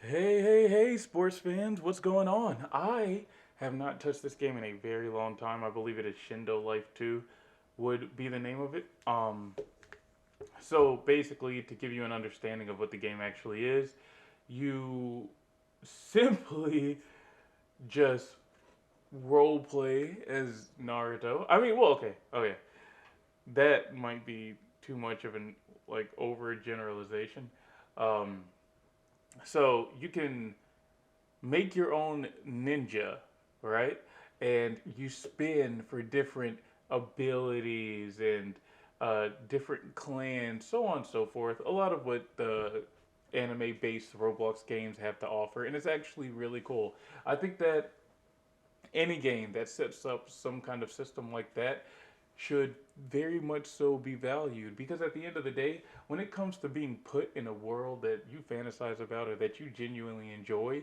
Hey, sports fans, what's going on? I have not touched this game in a very long time. I believe it is Shindo Life 2 would be the name of it. So basically, to give you an understanding of what the game actually is, you simply just role play as Naruto. I mean, well, okay. That might be too much of an over generalization. Um, so you can make your own ninja, right? And you spin for different abilities and different clans, so on and so forth. A lot of what the anime based Roblox games have to offer, and it's actually really cool. I think that any game that sets up some kind of system like that should very much so be valued because at the end of the day, when it comes to being put in a world that you fantasize about or that you genuinely enjoy,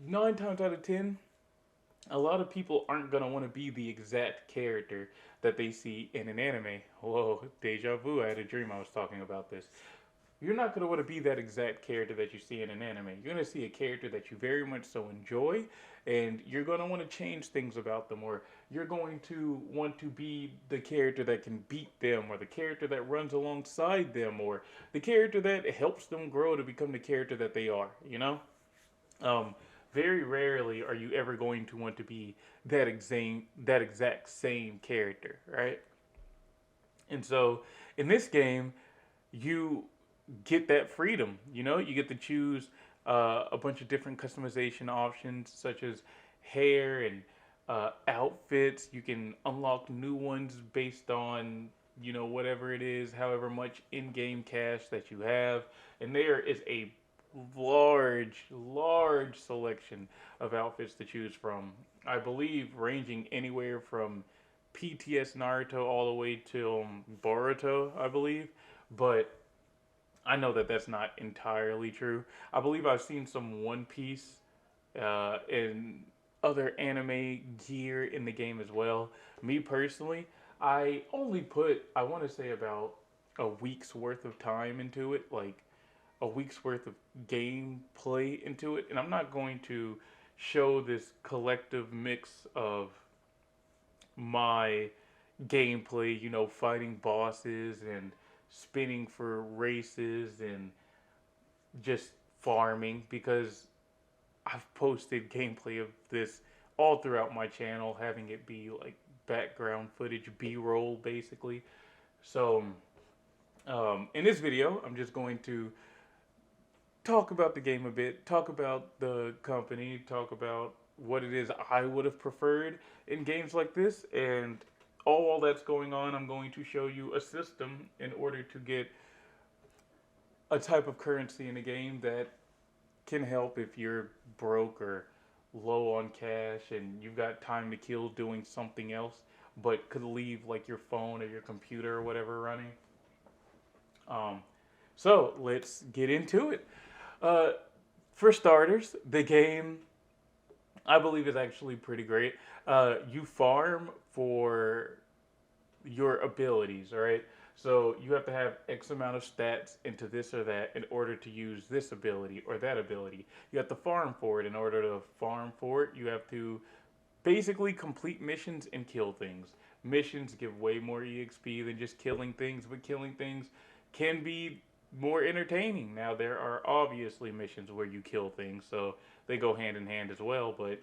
9 times out of 10, a lot of people aren't going to want to be the exact character that they see in an anime. Whoa, deja vu. I had a dream I was talking about this. You're not going to want to be that exact character that you see in an anime. You're going to see a character that you very much so enjoy, and you're going to want to change things about them, or you're going to want to be the character that can beat them, or the character that runs alongside them, or the character that helps them grow to become the character that they are, you know? Um, Very rarely are you ever going to want to be that exact same character, right? And so in this game, you get that freedom. You know, you get to choose a bunch of different customization options, such as hair and outfits. You can unlock new ones based on whatever it is, however much in-game cash that you have, and there is a large selection of outfits to choose from. I believe ranging anywhere from PTS Naruto all the way to Boruto, I believe. But I know that that's not entirely true. I believe I've seen some One Piece and other anime gear in the game as well. Me personally, I only put, I want to say, about a week's worth of time into it, like a week's worth of gameplay into it. And I'm not going to show this collective mix of my gameplay, fighting bosses and spinning for races and just farming because I've posted gameplay of this all throughout my channel, having it be like background footage, B roll basically. So, in this video, I'm just going to talk about the game a bit, talk about the company, talk about what it is I would have preferred in games like this, and all while that's going on, I'm going to show you a system in order to get a type of currency in a game that can help if you're broke or low on cash and you've got time to kill doing something else, but could leave like your phone or your computer or whatever running. Um, so let's get into it. Uh, for starters, the game I believe is actually pretty great. You farm for your abilities, all right? So you have to have X amount of stats into this or that in order to use this ability or that ability. You have to farm for it. In order to farm for it, you have to basically complete missions and kill things. Missions give way more EXP than just killing things, but killing things can be more entertaining. Now, there are obviously missions where you kill things, so they go hand in hand as well, but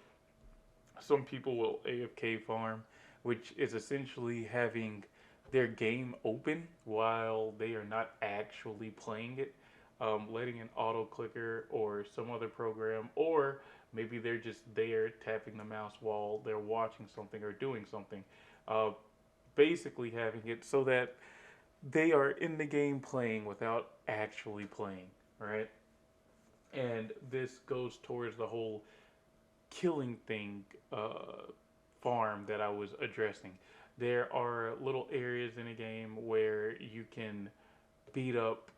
some people will AFK farm, which is essentially having their game open while they are not actually playing it, letting an auto clicker or some other program, or maybe they're just there tapping the mouse while they're watching something or doing something. Uh, Basically, having it so that they are in the game playing without actually playing, right? And this goes towards the whole killing thing farm that I was addressing. There are little areas in a game where you can beat up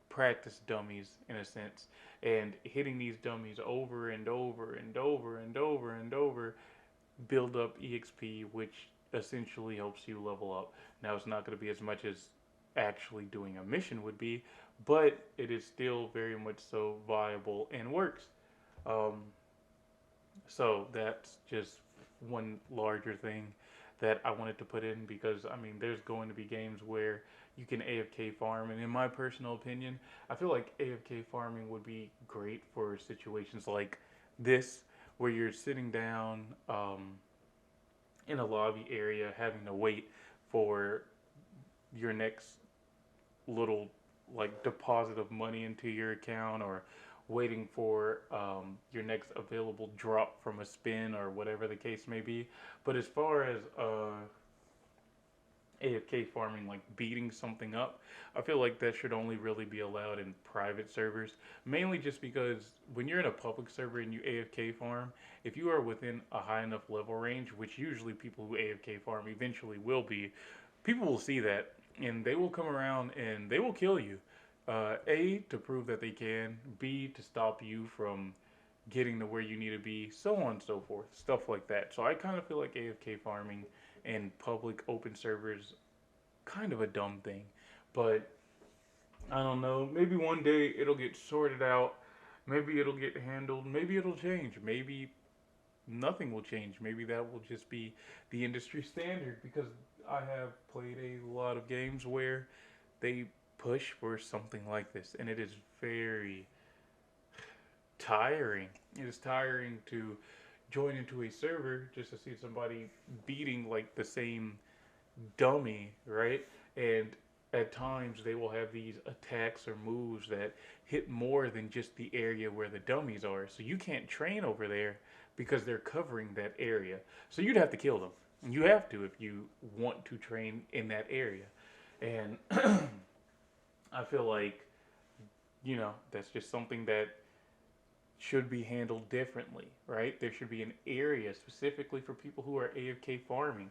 practice dummies in a sense, and hitting these dummies over and over and over and over and over build up EXP, which essentially helps you level up. Now, it's not going to be as much as actually doing a mission would be, but it is still very much so viable and works. Um, so that's just one larger thing that I wanted to put in because I mean, there's going to be games where you can AFK farm, and in my personal opinion, I feel like AFK farming would be great for situations like this, where you're sitting down in a lobby area having to wait for your next little like deposit of money into your account, or waiting for your next available drop from a spin or whatever the case may be. But as far as AFK farming, like beating something up, I feel like that should only really be allowed in private servers. Mainly just because when you're in a public server and you AFK farm, if you are within a high enough level range, which usually people who AFK farm eventually will be, people will see that and they will come around and they will kill you. A, to prove that they can, B, to stop you from getting to where you need to be, so on and so forth, stuff like that. So I kind of feel like AFK farming and public open servers kind of a dumb thing, but I don't know. Maybe one day it'll get sorted out. Maybe it'll get handled. Maybe it'll change. Maybe nothing will change. Maybe that will just be the industry standard because I have played a lot of games where they push for something like this, and it is very tiring. It is tiring to join into a server just to see somebody beating like the same dummy, right? And at times they will have these attacks or moves that hit more than just the area where the dummies are. So you can't train over there because they're covering that area. So you'd have to kill them. You have to if you want to train in that area. And I feel like, that's just something that should be handled differently, right? There should be an area specifically for people who are AFK farming.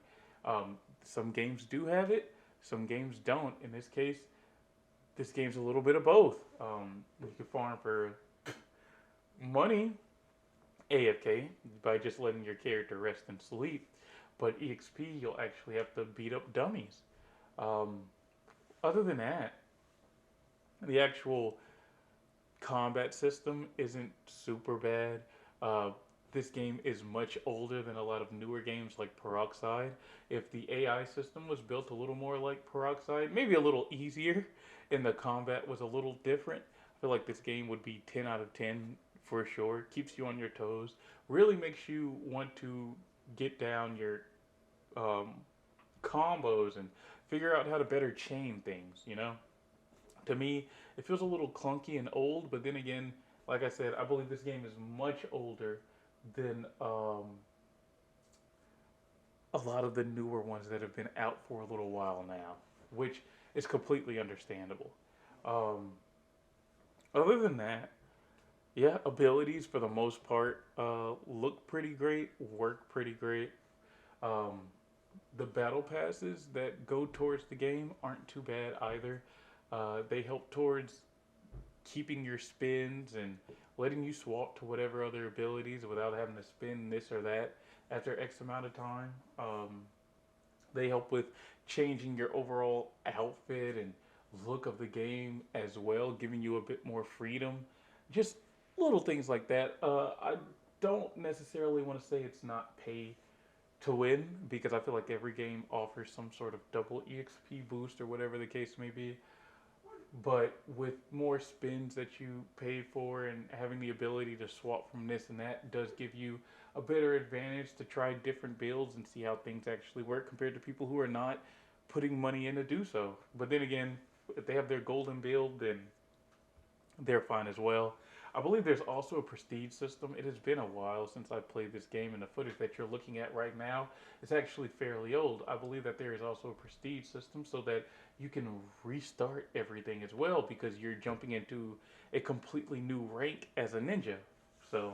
Some games do have it, some games don't. In this case, this game's a little bit of both. You can farm for money, AFK, by just letting your character rest and sleep, but EXP, you'll actually have to beat up dummies. Um, Other than that, the actual combat system isn't super bad. Uh, this game is much older than a lot of newer games like Peroxide. If the AI system was built a little more like Peroxide, maybe a little easier, and the combat was a little different, I feel like this game would be 10 out of 10 for sure. Keeps you on your toes, really makes you want to get down your um, combos and figure out how to better chain things. To me, it feels a little clunky and old, but then again, like I said, I believe this game is much older than a lot of the newer ones that have been out for a little while now, which is completely understandable. Um, Other than that, yeah, abilities for the most part look pretty great, work pretty great. Um, the battle passes that go towards the game aren't too bad either. They help towards keeping your spins and letting you swap to whatever other abilities without having to spin this or that after X amount of time. They help with changing your overall outfit and look of the game as well, giving you a bit more freedom. Just little things like that. I don't necessarily want to say it's not pay to win because I feel like every game offers some sort of double EXP boost or whatever the case may be. But with more spins that you pay for and having the ability to swap from this and that does give you a better advantage to try different builds and see how things actually work compared to people who are not putting money in to do so. But then again, if they have their golden build, then they're fine as well. I believe there's also a prestige system. It has been a while since I played this game, and the footage that you're looking at right now is actually fairly old. I believe that there is also a prestige system so that you can restart everything as well because you're jumping into a completely new rank as a ninja. So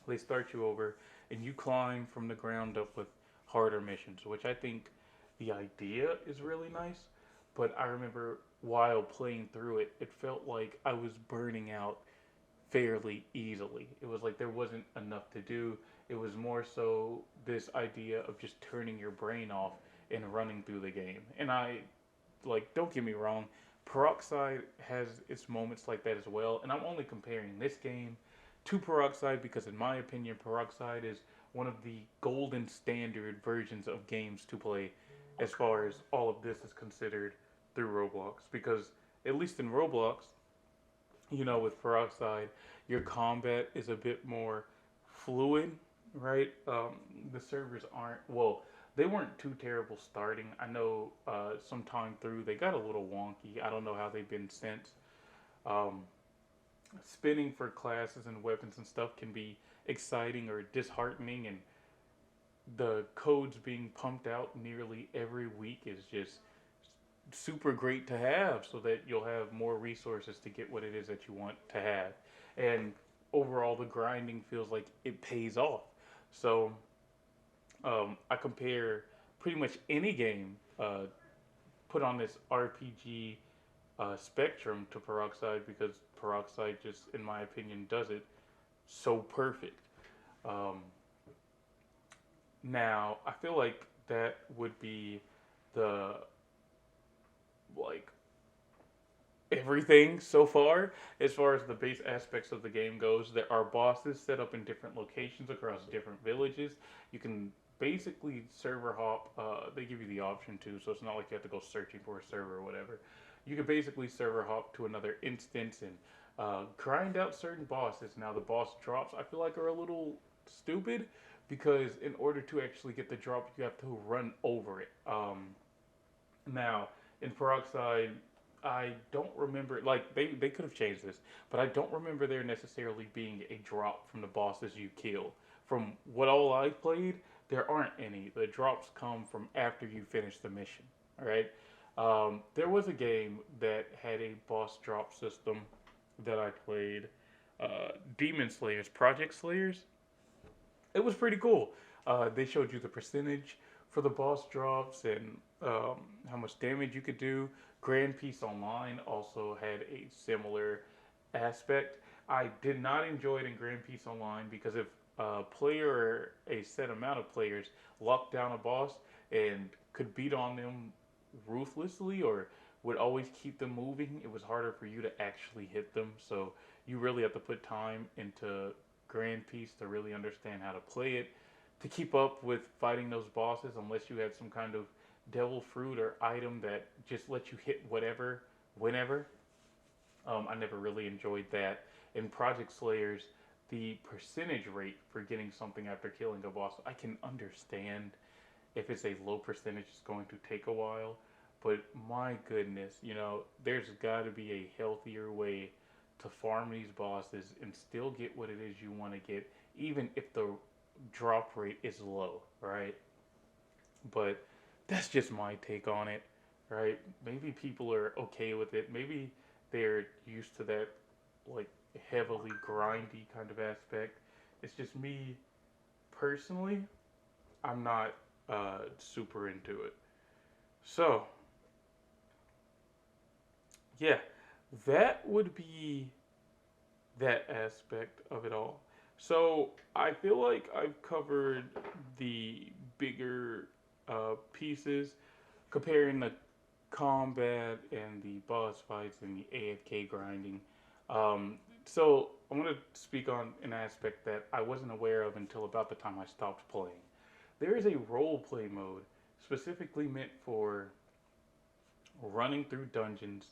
they start you over, and you climb from the ground up with harder missions, which I think the idea is really nice. But I remember while playing through it, it felt like I was burning out fairly easily. It was like there wasn't enough to do. It was more so this idea of just turning your brain off and running through the game. And I, like, don't get me wrong, Peroxide has its moments like that as well, and I'm only comparing this game to Peroxide because, in my opinion, Peroxide is one of the golden standard versions of games to play as far as all of this is considered through Roblox. Because, at least in Roblox, with Peroxide, your combat is a bit more fluid, right? The servers aren't, well, they weren't too terrible starting. I know sometime through they got a little wonky. I don't know how they've been since. Um, Spinning for classes and weapons and stuff can be exciting or disheartening, and the codes being pumped out nearly every week is just super great to have so that you'll have more resources to get what it is that you want to have. And overall, the grinding feels like it pays off. So I compare pretty much any game put on this RPG spectrum to Peroxide because Peroxide just, in my opinion, does it so perfect. Um, Now, I feel like that would be the like everything so far as the base aspects of the game goes. There are bosses set up in different locations across different villages. You can basically server hop. They give you the option to, so it's not like you have to go searching for a server or whatever. You can basically server hop to another instance and grind out certain bosses. Now the boss drops I feel like are a little stupid because in order to actually get the drop, you have to run over it. Now in Peroxide, I don't remember, like they could have changed this, but I don't remember there necessarily being a drop from the bosses you kill. From what all I played, there aren't any. The drops come from after you finish the mission. All right. There was a game that had a boss drop system that I played. Demon Slayers, Project Slayers. It was pretty cool. They showed you the percentage for the boss drops and how much damage you could do. Grand Peace Online also had a similar aspect. I did not enjoy it in Grand Peace Online because if a player or a set amount of players locked down a boss and could beat on them ruthlessly or would always keep them moving, it was harder for you to actually hit them. So you really have to put time into Grand Peace to really understand how to play it, to keep up with fighting those bosses, unless you had some kind of devil fruit or item that just lets you hit whatever, whenever. I never really enjoyed that. In Project Slayers, the percentage rate for getting something after killing a boss, I can understand if it's a low percentage, it's going to take a while. But my goodness, there's got to be a healthier way to farm these bosses and still get what it is you want to get, even if the drop rate is low, right? But that's just my take on it, right? Maybe people are okay with it. Maybe they're used to that, like, heavily grindy kind of aspect. It's just me personally, I'm not super into it. So, yeah, that would be that aspect of it all. So I feel like I've covered the bigger pieces, comparing the combat and the boss fights and the AFK grinding. So I'm going to speak on an aspect that I wasn't aware of until about the time I stopped playing. There is a role play mode specifically meant for running through dungeons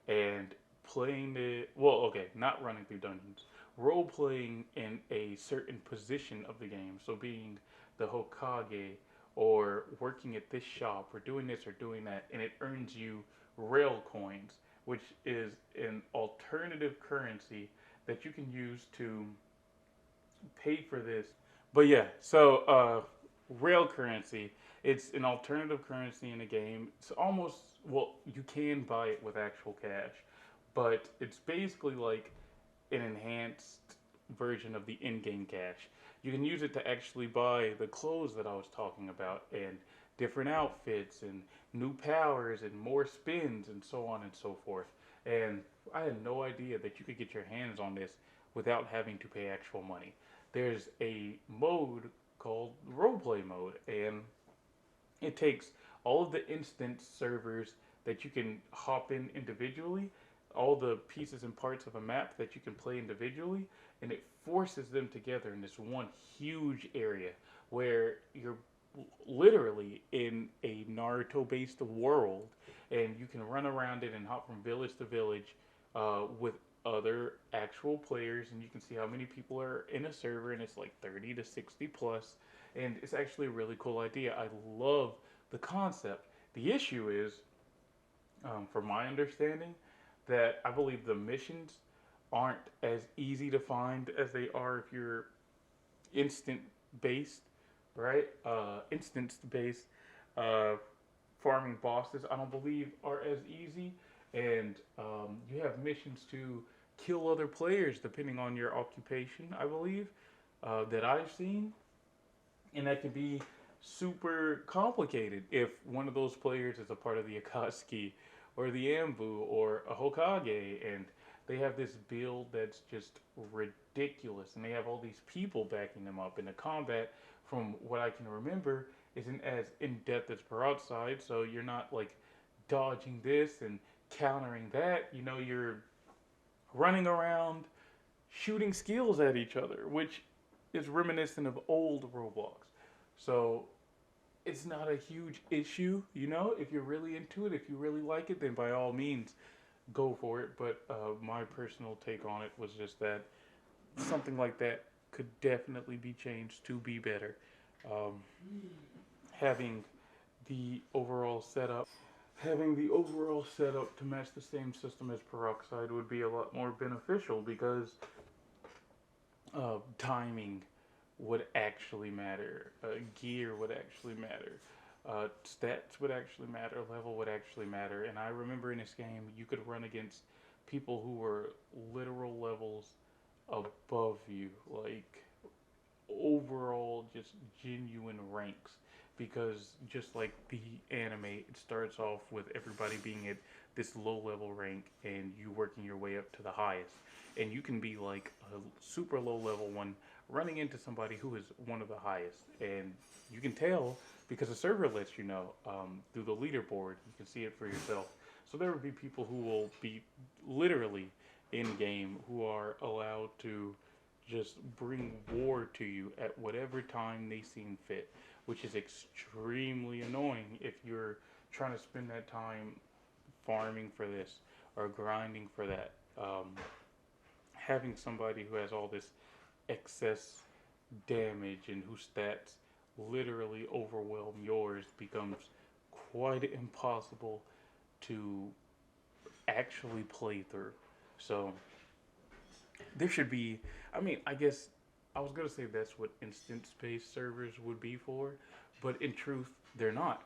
and playing the, well, okay, not running through dungeons, role playing in a certain position of the game. So being the Hokage or working at this shop or doing this or doing that, and it earns you rail coins, which is an alternative currency that you can use to pay for this. But yeah, so rail currency, it's an alternative currency in the game. It's almost, well, you can buy it with actual cash, but it's basically like an enhanced version of the in-game cash. You can use it to actually buy the clothes that I was talking about and different outfits and new powers and more spins and so on and so forth. And I had no idea that you could get your hands on this without having to pay actual money. There's a mode called roleplay mode, and it takes all of the instance servers that you can hop in individually, all the pieces and parts of a map that you can play individually, and it forces them together in this one huge area where you're literally in a Naruto based world, and you can run around it and hop from village to village with other actual players, and you can see how many people are in a server, and it's like 30 to 60 plus, and it's actually a really cool idea. I love the concept. The issue is, from my understanding, that I believe the missions aren't as easy to find as they are if you're instant based, right? Instance based uh, farming bosses, I don't believe are as easy, and you have missions to kill other players depending on your occupation, I believe, that I've seen, and that can be super complicated if one of those players is a part of the Akatsuki or the Ambu or a Hokage, and they have this build that's just ridiculous, and they have all these people backing them up, and the combat, from what I can remember, isn't as in depth as broadside, so you're not like dodging this and countering that. You know, you're running around shooting skills at each other, which is reminiscent of old Roblox. So it's not a huge issue, you know. If you're really into it, if you really like it, then by all means go for it. But my personal take on it was just that something like that could definitely be changed to be better. Um, having the overall setup Having the overall setup to match the same system as peroxide would be a lot more beneficial because timing would actually matter, gear would actually matter, stats would actually matter, level would actually matter. And I remember in this game, you could run against people who were literal levels above you, like overall just genuine ranks, because just like the anime, it starts off with everybody being at this low level rank and you working your way up to the highest, and you can be like a super low level one running into somebody who is one of the highest, and you can tell because the server lets you know, through the leaderboard. You can see it for yourself. So there will be people who will be literally in game who are allowed to just bring war to you at whatever time they seem fit, which is extremely annoying if you're trying to spend that time farming for this or grinding for that. Having somebody who has all this excess damage and whose stats literally overwhelm yours becomes quite impossible to actually play through. So there should be, I mean, I guess I was gonna say that's what instance-based servers would be for, but in truth, they're not.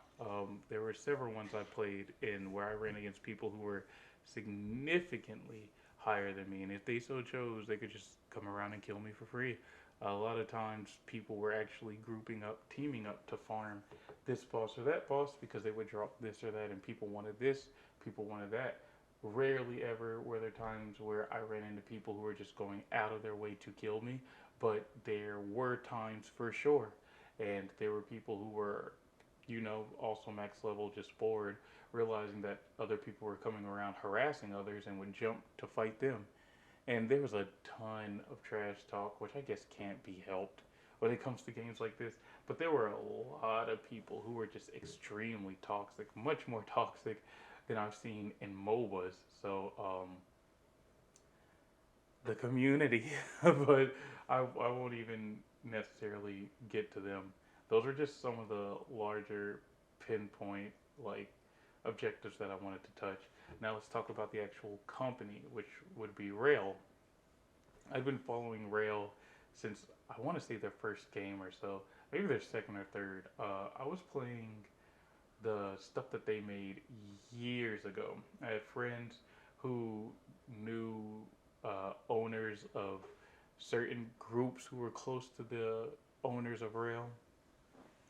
There were several ones I played in where I ran against people who were significantly higher than me, and if they so chose, they could just come around and kill me for free. A lot of times, people were actually grouping up, teaming up to farm this boss or that boss because they would drop this or that, and people wanted this, people wanted that. Rarely ever were there times where I ran into people who were just going out of their way to kill me, but there were times for sure. And there were people who were, also max level, just bored, realizing that other people were coming around harassing others and would jump to fight them. And there was a ton of trash talk, which I guess can't be helped when it comes to games like this. But there were a lot of people who were just extremely toxic, much more toxic than I've seen in MOBAs. So the community, but I won't even necessarily get to them. Those are just some of the larger pinpoint like objectives that I wanted to touch. Now let's talk about the actual company, which would be Rail. I've been following Rail since I want to say their first game or so, maybe their second or third. I was playing the stuff that they made years ago. I had friends who knew owners of certain groups who were close to the owners of Rail,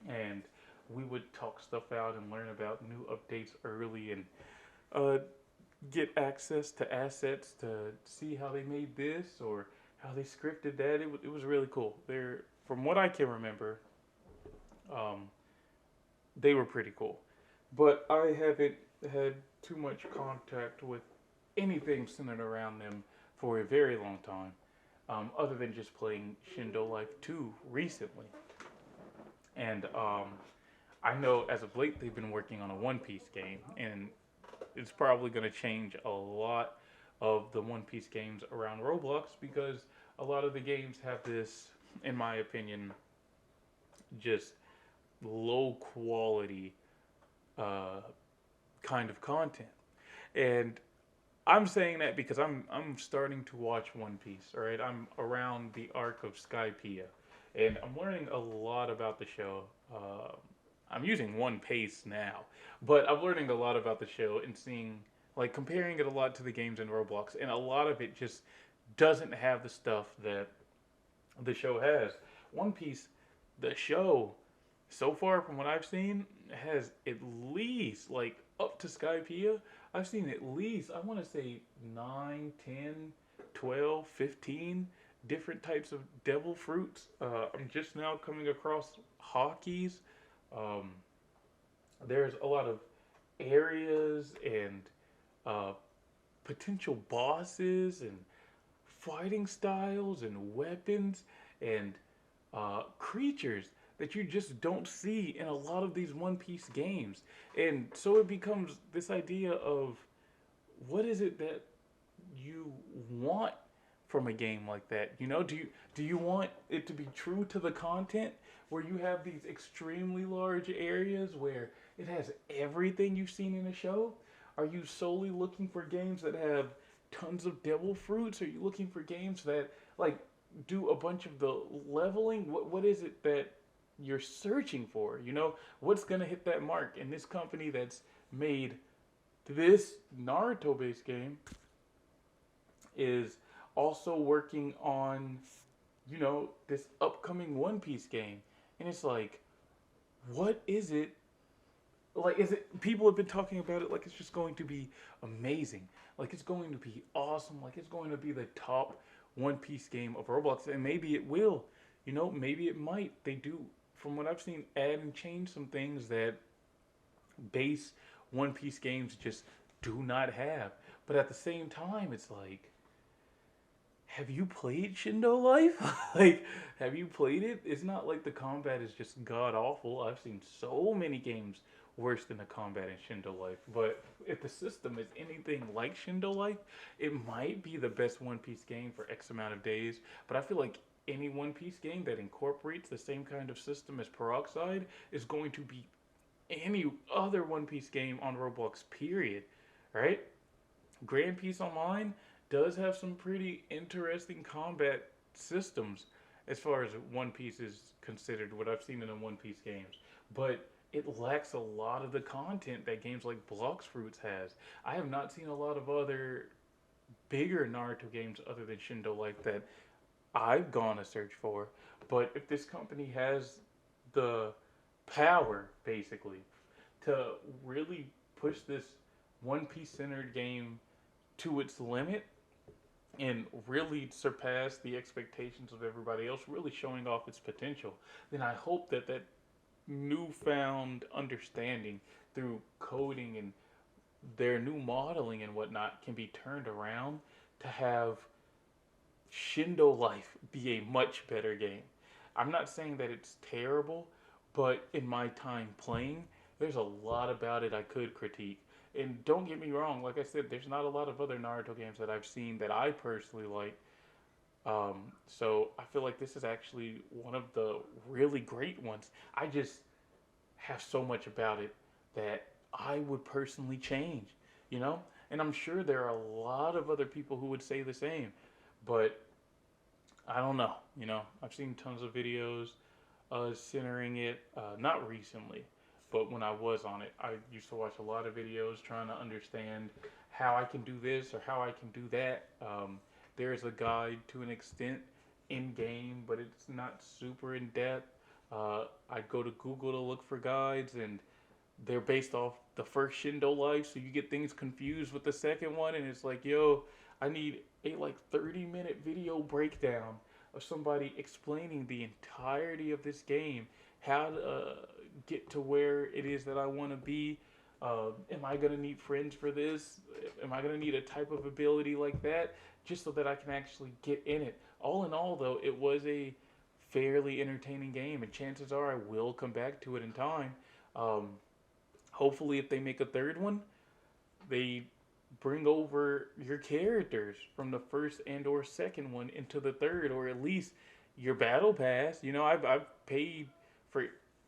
and we would talk stuff out and learn about new updates early, and uh, get access to assets to see how they made this or how they scripted that. It was really cool. They're, from what I can remember, um, they were pretty cool. But I haven't had too much contact with anything centered around them for a very long time, other than just playing Shindo Life 2 recently. And I know as of late they've been working on a One Piece game, and it's probably going to change a lot of the One Piece games around Roblox because a lot of the games have this, in my opinion, just low quality uh, kind of content. And I'm saying that because I'm starting to watch One Piece. All right, I'm around the arc of Skypiea, and I'm learning a lot about the show. I'm using One Pace now, but I'm learning a lot about the show and seeing like comparing it a lot to the games in Roblox, and a lot of it just doesn't have the stuff that the show has. One Piece, the show, so far from what I've seen, has at least like up to Skypiea. I've seen at least I want to say 9, 10, 12, 15 different types of devil fruits. I'm just now coming across hockeys. Um, there's a lot of areas and uh, potential bosses and fighting styles and weapons and creatures that you just don't see in a lot of these One Piece games. And so it becomes this idea of what is it that you want from a game like that? You know, do you want it to be true to the content where you have these extremely large areas where it has everything you've seen in a show? Are you solely looking for games that have tons of devil fruits? Are you looking for games that like do a bunch of the leveling? What is it that you're searching for? You know, what's gonna hit that mark? And this company that's made this Naruto based game is also working on, you know, this upcoming One Piece game. And it's like, what is it? Like, is it, people have been talking about it like it's just going to be amazing. Like, it's going to be awesome. Like, it's going to be the top One Piece game of Roblox. And maybe it will. You know, maybe it might. They do, from what I've seen, add and change some things that base One Piece games just do not have. But at the same time, it's like, have you played Shindo Life? Like, have you played it? It's not like the combat is just god awful. I've seen so many games worse than the combat in Shindo Life. But if the system is anything like Shindo Life, it might be the best One Piece game for X amount of days. But I feel like any One Piece game that incorporates the same kind of system as Peroxide is going to be any other One Piece game on Roblox, period. Right? Grand Peace Online does have some pretty interesting combat systems as far as One Piece is considered, what I've seen in the One Piece games. But it lacks a lot of the content that games like Blox Fruits has. I have not seen a lot of other bigger Naruto games other than Shindo Life that I've gone to search for. But if this company has the power, basically, to really push this One Piece centered game to its limit and really surpass the expectations of everybody else, really showing off its potential, then I hope that that newfound understanding through coding and their new modeling and whatnot can be turned around to have Shindo Life be a much better game. I'm not saying that it's terrible, but in my time playing, there's a lot about it I could critique. And don't get me wrong, like I said, there's not a lot of other Naruto games that I've seen that I personally like. So I feel like this is actually one of the really great ones. I just have so much about it that I would personally change, you know? And I'm sure there are a lot of other people who would say the same, but I don't know, you know? I've seen tons of videos centering it, not recently, but when I was on it, I used to watch a lot of videos trying to understand how I can do this or how I can do that. There's a guide to an extent in game, but it's not super in depth. I go to Google to look for guides, and they're based off the first Shindo Life, so you get things confused with the second one, and it's like, yo, I need a like 30-minute video breakdown of somebody explaining the entirety of this game, how to get to where it is that I want to be, Am I gonna need friends for this? Am I gonna need a type of ability like that just so that I can actually get in it? All in all, though, it was a fairly entertaining game, and chances are I will come back to it in time. Um, Hopefully, if they make a third one, they bring over your characters from the first and or second one into the third, or at least your battle pass. You know, I've paid for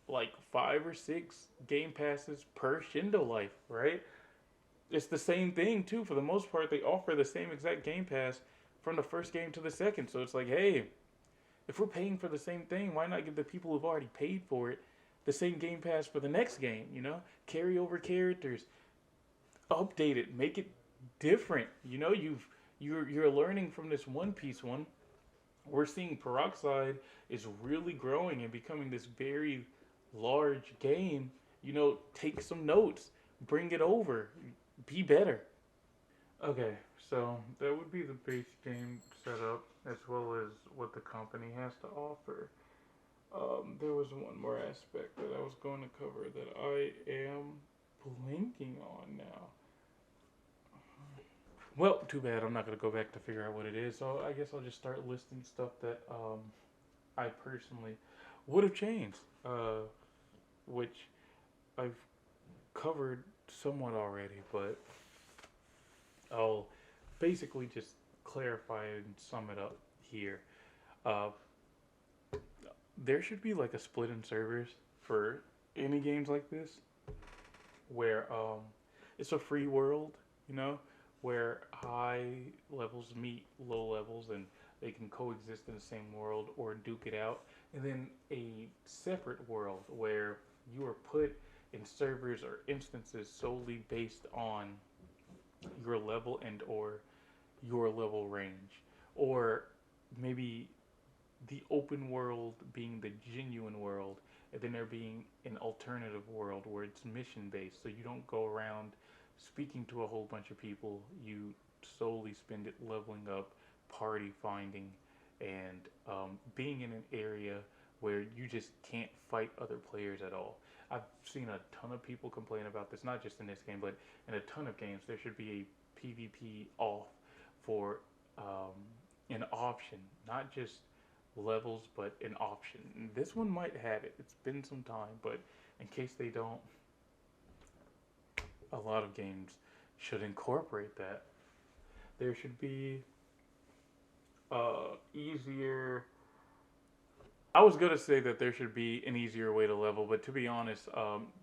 like 5 or 6 game passes per Shindo Life, right? It's the same thing too. For the most part, they offer the same exact game pass from the first game to the second. So it's like, hey, if we're paying for the same thing, why not give the people who've already paid for it the same game pass for the next game? You know, carry over characters, update it, make it different. You know, you're learning from this One Piece one. We're seeing Peroxide is really growing and becoming this very large game. You know, take some notes, bring it over, be better. Okay, so that would be the base game setup as well as what the company has to offer. There was one more aspect that I was going to cover that I am blinking on now. Well, too bad. I'm not gonna go back to figure out what it is. So I guess I'll just start listing stuff that I personally would have changed, which I've covered somewhat already, but I'll basically just clarify and sum it up here. Uh, there should be like a split in servers for any games like this, where it's a free world, you know, where high levels meet low levels and they can coexist in the same world or duke it out. And then a separate world where you are put in servers or instances solely based on your level and or your level range, or maybe the open world being the genuine world, and then there being an alternative world where it's mission based. So you don't go around speaking to a whole bunch of people. You solely spend it leveling up, party finding, and being in an area where you just can't fight other players at all. I've seen a ton of people complain about this, not just in this game, but in a ton of games. There should be a PvP off for um, an option, not just levels, but an option. And this one might have it. It's been some time, but in case they don't, a lot of games should incorporate that. There should be easier. I was gonna say that there should be an easier way to level, but to be honest,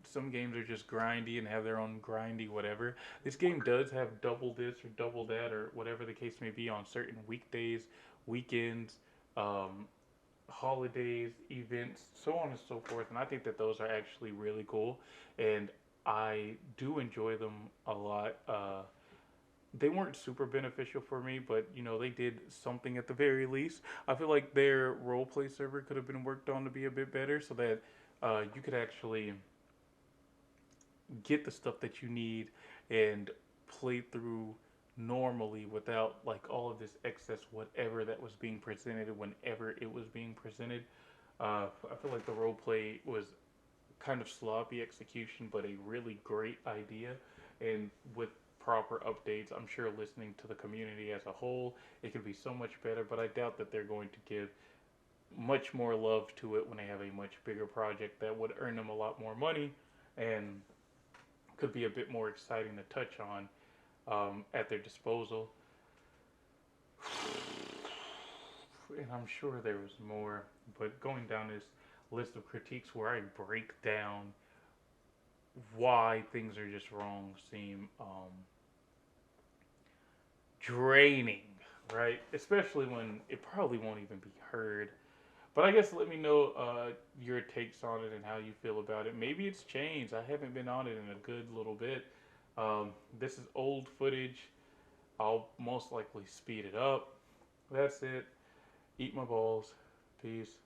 some games are just grindy and have their own grindy whatever. This game does have double this or double that or whatever the case may be on certain weekdays, weekends, um, holidays, events, so on and so forth. And I think that those are actually really cool, and I do enjoy them a lot. They weren't super beneficial for me, but you know they did something at the very least. I feel like their roleplay server could have been worked on to be a bit better, so that you could actually get the stuff that you need and play through normally without like all of this excess whatever that was being presented whenever it was being presented. I feel like the roleplay was kind of sloppy execution, but a really great idea. And with proper updates, I'm sure listening to the community as a whole, it could be so much better. But I doubt that they're going to give much more love to it when they have a much bigger project that would earn them a lot more money and could be a bit more exciting to touch on at their disposal. And I'm sure there was more, but going down this list of critiques where I break down why things are just wrong seem draining, right? Especially when it probably won't even be heard. But I guess let me know your takes on it and how you feel about it. Maybe it's changed. I haven't been on it in a good little bit. This is old footage. I'll most likely speed it up. That's it. Eat my balls. Peace.